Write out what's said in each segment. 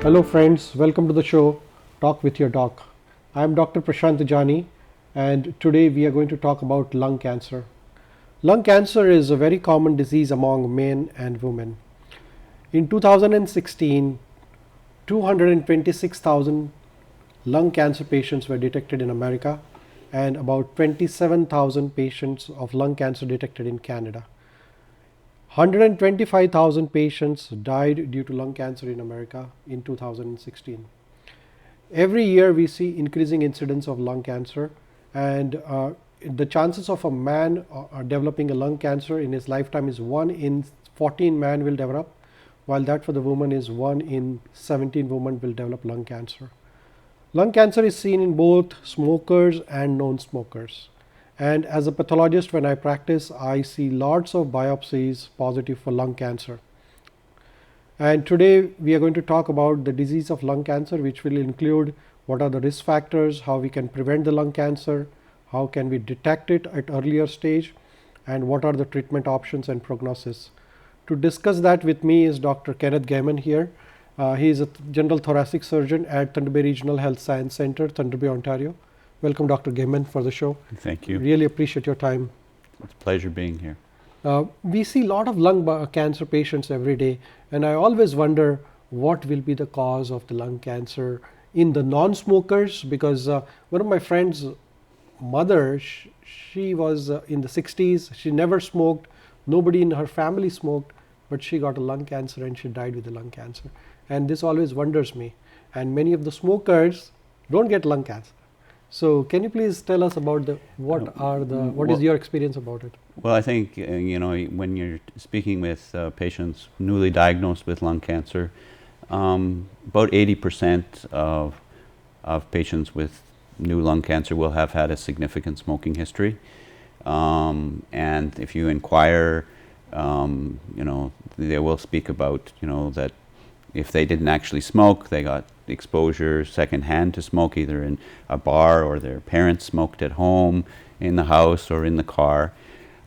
Hello friends, welcome to the show Talk with Your Doc. I am Dr. Prashant Tijani and today we are going to talk about lung cancer. Lung cancer is a very common disease among men and women. In 2016, 226,000 lung cancer patients were detected in America and about 27,000 patients of lung cancer detected in Canada. 125,000 patients died due to lung cancer in America in 2016. Every year we see increasing incidence of lung cancer, and the chances of a man developing a lung cancer in his lifetime is 1 in 14 men will develop, while that for the woman is 1 in 17 women will develop lung cancer. Lung cancer is seen in both smokers and non-smokers. And as a pathologist, when I practice, I see lots of biopsies positive for lung cancer. And today we are going to talk about the disease of lung cancer, which will include what are the risk factors, how we can prevent the lung cancer, how can we detect it at earlier stage, and what are the treatment options and prognosis. To discuss that with me is Dr. Kenneth Gehman here. He is a general thoracic surgeon at Thunder Bay Regional Health Science Center, Thunder Bay, Ontario. Welcome, Dr. Gehman, for the show. Thank you. Really appreciate your time. It's a pleasure being here. We see a lot of lung cancer patients every day, and I always wonder what will be the cause of the lung cancer in the non-smokers, because one of my friends' mother, she was in the 60s, she never smoked, nobody in her family smoked, but she got a lung cancer and she died with the lung cancer. And this always wonders me. And many of the smokers don't get lung cancer. So can you please tell us about what is your experience about it? Well, I think, when you're speaking with patients newly diagnosed with lung cancer, about 80% of patients with new lung cancer will have had a significant smoking history. And if you inquire, they will speak about, that if they didn't actually smoke, they got exposure secondhand to smoke, either in a bar or their parents smoked at home, in the house, or in the car.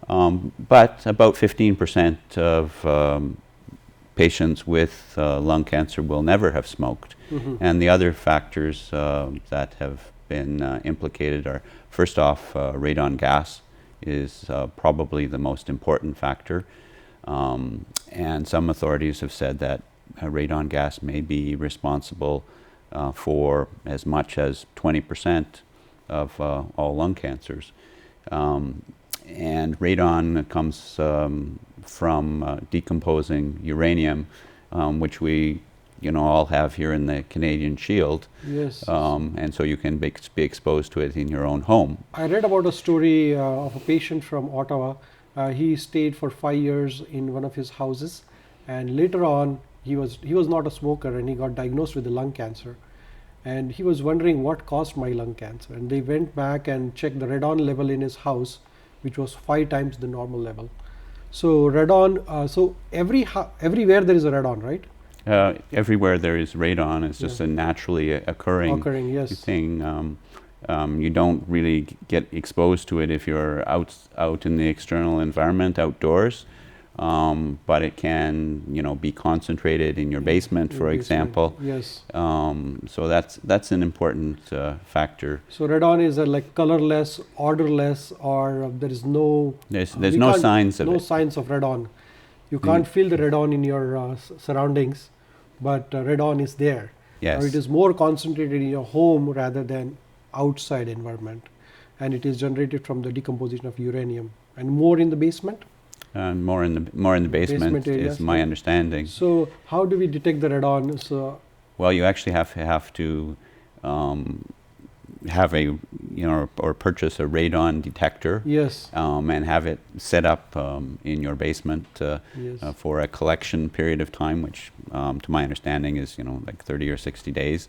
But about 15% of patients with lung cancer will never have smoked. Mm-hmm. And the other factors that have been implicated are, first off, radon gas is probably the most important factor. And some authorities have said that radon gas may be responsible for as much as 20% of all lung cancers. And radon comes from decomposing uranium, which we all have here in the Canadian Shield. Yes. And so you can be exposed to it in your own home. I read about a story of a patient from Ottawa. He stayed for 5 years in one of his houses, and later on he was not a smoker, and he got diagnosed with the lung cancer. And he was wondering what caused my lung cancer. And they went back and checked the radon level in his house, which was 5 times the normal level. So radon, so everywhere there is a radon, right? Everywhere there is radon. It's just a naturally occurring yes. thing. You don't really get exposed to it if you're out in the external environment, outdoors. But it can, be concentrated in your basement, for example. Yes. So that's an important factor. So radon is like colorless, odorless, or there is no. There's no signs of it. No signs of radon. You can't feel the radon in your surroundings, but radon is there. Yes. Or it is more concentrated in your home rather than outside environment, and it is generated from the decomposition of uranium, and more in the basement. More in the basement is my understanding. So how do we detect the radon? So well, you actually have to have a or purchase a radon detector. Yes. And have it set up in your basement Yes. For a collection period of time, which to my understanding is like 30 or 60 days,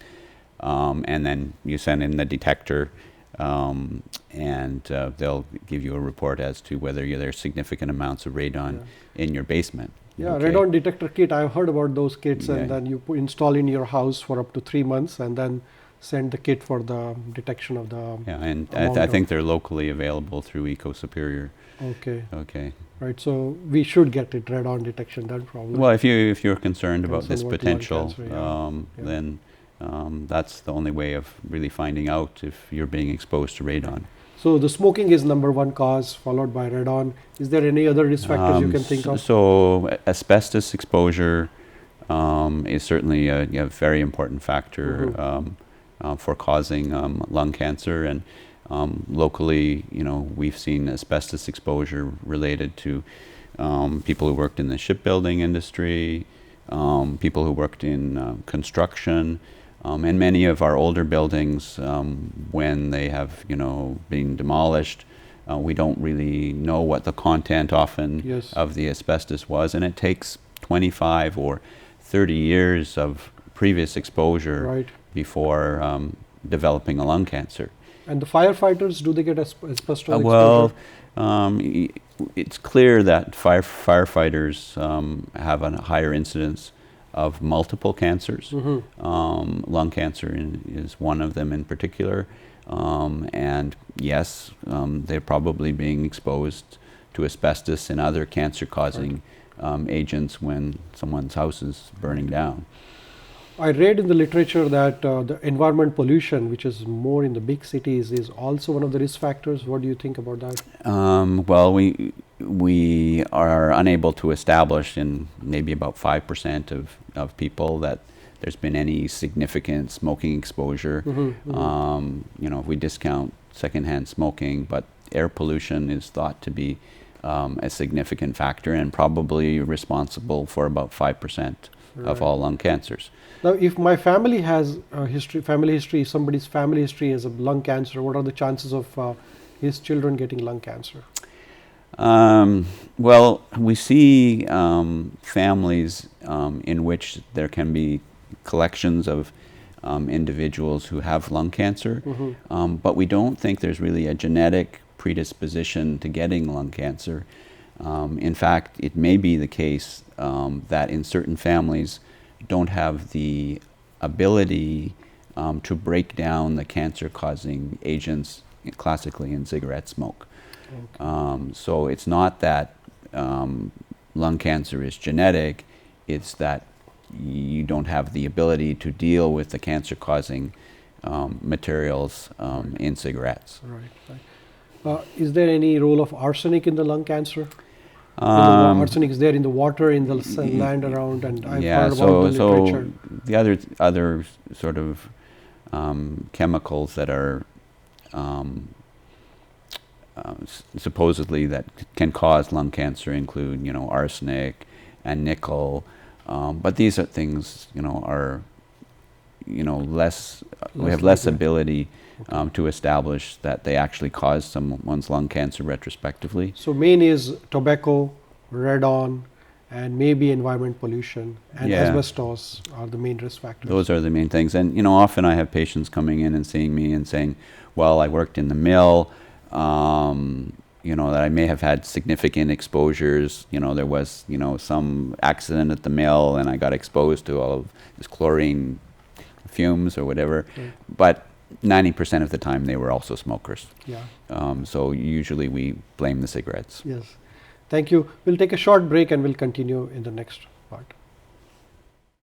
and then you send in the detector. And they'll give you a report as to whether there's significant amounts of radon in your basement. Yeah, Okay. radon detector kit. I've heard about those kits, and then you install in your house for up to 3 months, and then send the kit for the detection of the. Yeah, and I think they're locally available through Eco Superior. Okay. Okay. Right. So we should get it radon detection. That problem. Well, if you're concerned about Concerned this about lung potential, cancer, yeah. Yeah. then that's the only way of really finding out if you're being exposed to radon. So the smoking is number one cause, followed by radon. Is there any other risk factors you can think of? So asbestos exposure is certainly a very important factor for causing lung cancer, and locally, we've seen asbestos exposure related to people who worked in the shipbuilding industry, people who worked in construction, and many of our older buildings, when they have been demolished, we don't really know what the content often Yes. of the asbestos was, and it takes 25 or 30 years of previous exposure Right. before developing a lung cancer. And the firefighters, do they get asbestos exposure? Well, it's clear that firefighters have a higher incidence of multiple cancers. Lung cancer is one of them in particular. And yes, they're probably being exposed to asbestos and other cancer-causing agents when someone's house is burning down. I read in the literature that the environment pollution, which is more in the big cities, is also one of the risk factors. What do you think about that? Well, we are unable to establish in maybe about 5% of people that there's been any significant smoking exposure. If we discount secondhand smoking, but air pollution is thought to be a significant factor and probably responsible for about 5% of all lung cancers. Now, if my family has family history, somebody's family history has a lung cancer, what are the chances of his children getting lung cancer? Well, we see families in which there can be collections of individuals who have lung cancer, but we don't think there's really a genetic predisposition to getting lung cancer. In fact, it may be the case that in certain families don't have the ability to break down the cancer-causing agents classically in cigarette smoke. So it's not that lung cancer is genetic, it's that you don't have the ability to deal with the cancer-causing materials in cigarettes. Right. Is there any role of arsenic in the lung cancer? Arsenic is there in the water, in the land around, and I've heard about the literature. The other sort of chemicals that are supposedly that can cause lung cancer include, arsenic and nickel, but these are things, are less. We have less ability to establish that they actually cause someone's lung cancer retrospectively. So main is tobacco, radon, and maybe environment pollution, and asbestos are the main risk factors. Those are the main things. And often I have patients coming in and seeing me and saying, well, I worked in the mill, that I may have had significant exposures. There was, some accident at the mill and I got exposed to all of this chlorine fumes or whatever. But 90% of the time they were also smokers. So usually we blame the cigarettes. Yes. Thank you. We'll take a short break and we'll continue in the next part.